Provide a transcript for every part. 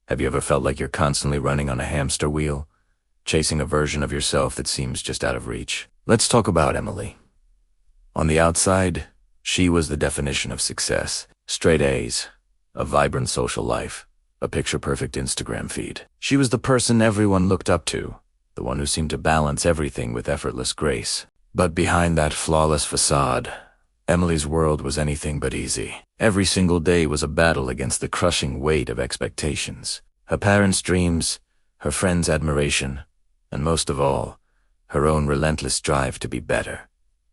Have you ever felt like you're constantly running on a hamster wheel, chasing a version of yourself that seems just out of reach? Let's talk about Emily. On the outside, she was the definition of success. Straight A's, a vibrant social life, a picture-perfect Instagram feed. She was the person everyone looked up to, the one who seemed to balance everything with effortless grace. But behind that flawless facade, Emily's world was anything but easy. Every single day was a battle against the crushing weight of expectations. Her parents' dreams, her friends' admiration, and most of all, her own relentless drive to be better,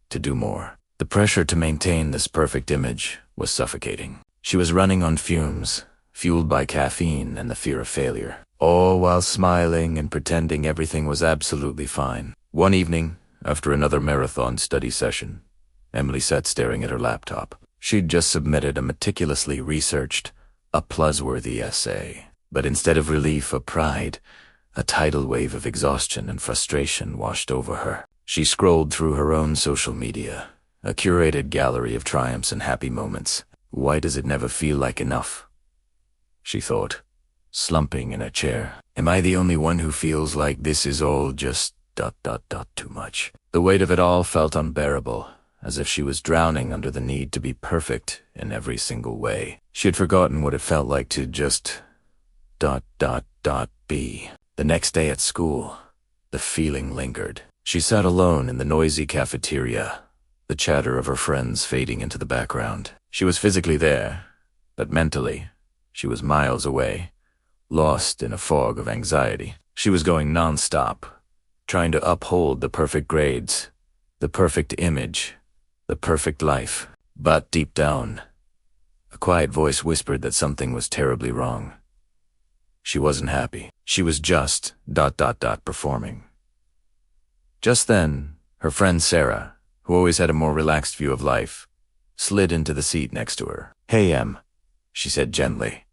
to do more. The pressure to maintain this perfect image was suffocating. She was running on fumes, fueled by caffeine and the fear of failure, all while smiling and pretending everything was absolutely fine. One evening, after another marathon study session, Emily sat staring at her laptop. She'd just submitted a meticulously researched, applause-worthy essay. But instead of relief or pride, a tidal wave of exhaustion and frustration washed over her. She scrolled through her own social media, a curated gallery of triumphs and happy moments. Why does it never feel like enough? She thought, slumping in a chair. Am I the only one who feels like this is all just ... too much? The weight of it all felt unbearable, as if she was drowning under the need to be perfect in every single way. She had forgotten what it felt like to just ... be. The next day at school, the feeling lingered. She sat alone in the noisy cafeteria, the chatter of her friends fading into the background. She was physically there, but mentally, she was miles away, lost in a fog of anxiety. She was going non-stop, trying to uphold the perfect grades, the perfect image, the perfect life. But deep down, a quiet voice whispered that something was terribly wrong. She wasn't happy. She was just ... performing. Just then, her friend Sarah, who always had a more relaxed view of life, slid into the seat next to her. "Hey, Em," she said gently,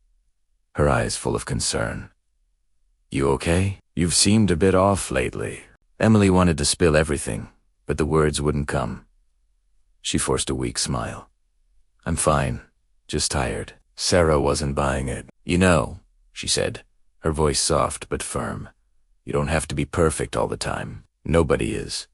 her eyes full of concern. "You okay? You've seemed a bit off lately." Emily wanted to spill everything, but the words wouldn't come. She forced a weak smile. "I'm fine, just tired." Sarah wasn't buying it. "You know," she said, her voice soft but firm, "you don't have to be perfect all the time. Nobody is.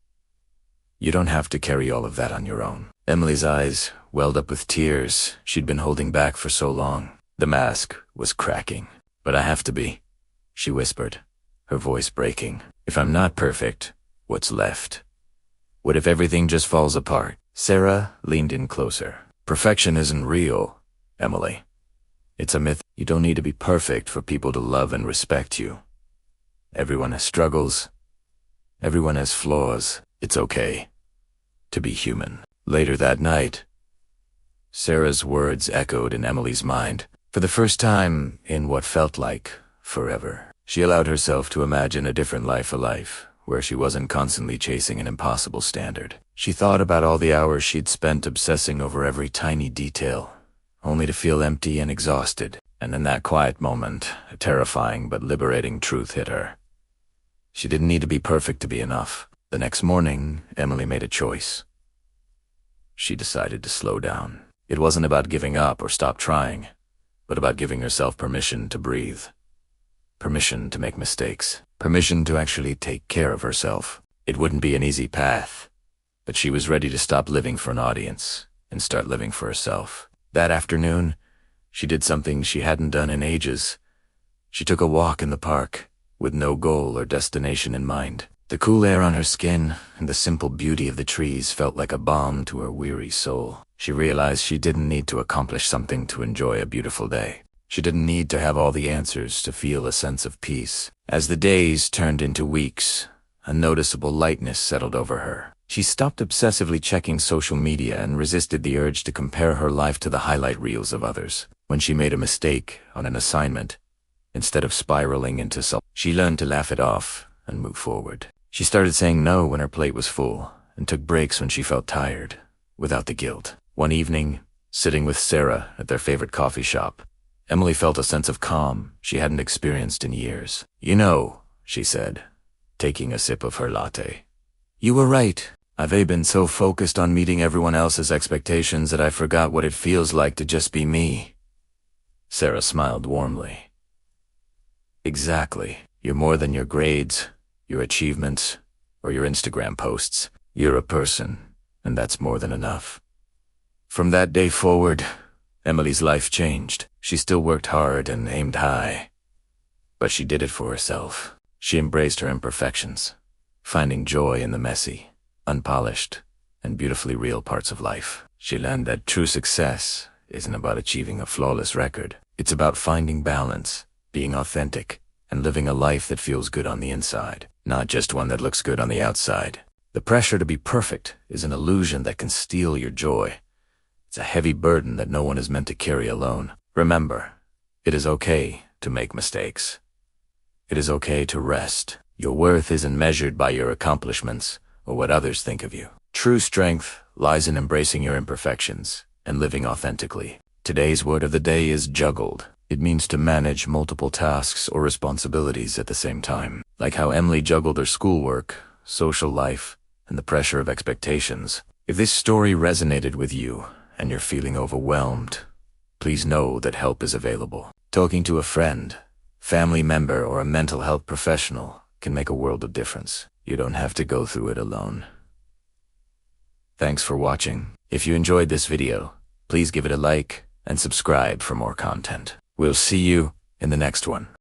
You don't have to carry all of that on your own." Emily's eyes welled up with tears she'd been holding back for so long. The mask was cracking. "But I have to be," she whispered, her voice breaking. "If I'm not perfect, what's left? What if everything just falls apart?" Sarah leaned in closer. "Perfection isn't real, Emily. It's a myth. You don't need to be perfect for people to love and respect you. Everyone has struggles. Everyone has flaws. It's okay to be human." Later that night, Sarah's words echoed in Emily's mind. For the first time in what felt like forever, she allowed herself to imagine a different life, where she wasn't constantly chasing an impossible standard. She thought about all the hours she'd spent obsessing over every tiny detail, only to feel empty and exhausted. And in that quiet moment, a terrifying but liberating truth hit her. She didn't need to be perfect to be enough. The next morning, Emily made a choice. She decided to slow down. It wasn't about giving up or stop trying, but about giving herself permission to breathe. Permission to make mistakes. Permission to actually take care of herself. It wouldn't be an easy path, but she was ready to stop living for an audience and start living for herself. That afternoon, she did something she hadn't done in ages. She took a walk in the park, with no goal or destination in mind. The cool air on her skin and the simple beauty of the trees felt like a balm to her weary soul. She realized she didn't need to accomplish something to enjoy a beautiful day. She didn't need to have all the answers to feel a sense of peace. As the days turned into weeks, a noticeable lightness settled over her. She stopped obsessively checking social media and resisted the urge to compare her life to the highlight reels of others. When she made a mistake on an assignment, instead of spiraling into she learned to laugh it off and move forward. She started saying no when her plate was full and took breaks when she felt tired, without the guilt. One evening, sitting with Sarah at their favorite coffee shop, Emily felt a sense of calm she hadn't experienced in years. "You know," she said, taking a sip of her latte, "you were right. I've been so focused on meeting everyone else's expectations that I forgot what it feels like to just be me." Sarah smiled warmly. Exactly. You're more than your grades, your achievements, or your Instagram posts. You're a person, and that's more than enough. From that day forward, Emily's life changed. She still worked hard and aimed high, but she did it for herself. She embraced her imperfections, finding joy in the messy, unpolished, and beautifully real parts of life. She learned that true success isn't about achieving a flawless record. It's about finding balance, being authentic, and living a life that feels good on the inside, not just one that looks good on the outside. The pressure to be perfect is an illusion that can steal your joy. It's a heavy burden that no one is meant to carry alone. Remember, it is okay to make mistakes. It is okay to rest. Your worth isn't measured by your accomplishments or what others think of you. True strength lies in embracing your imperfections and living authentically. Today's word of the day is juggled. It means to manage multiple tasks or responsibilities at the same time. Like how Emily juggled her schoolwork, social life, and the pressure of expectations. If this story resonated with you and you're feeling overwhelmed, please know that help is available. Talking to a friend, family member, or a mental health professional can make a world of difference. You don't have to go through it alone. Thanks for watching. If you enjoyed this video, please give it a like and subscribe for more content. We'll see you in the next one.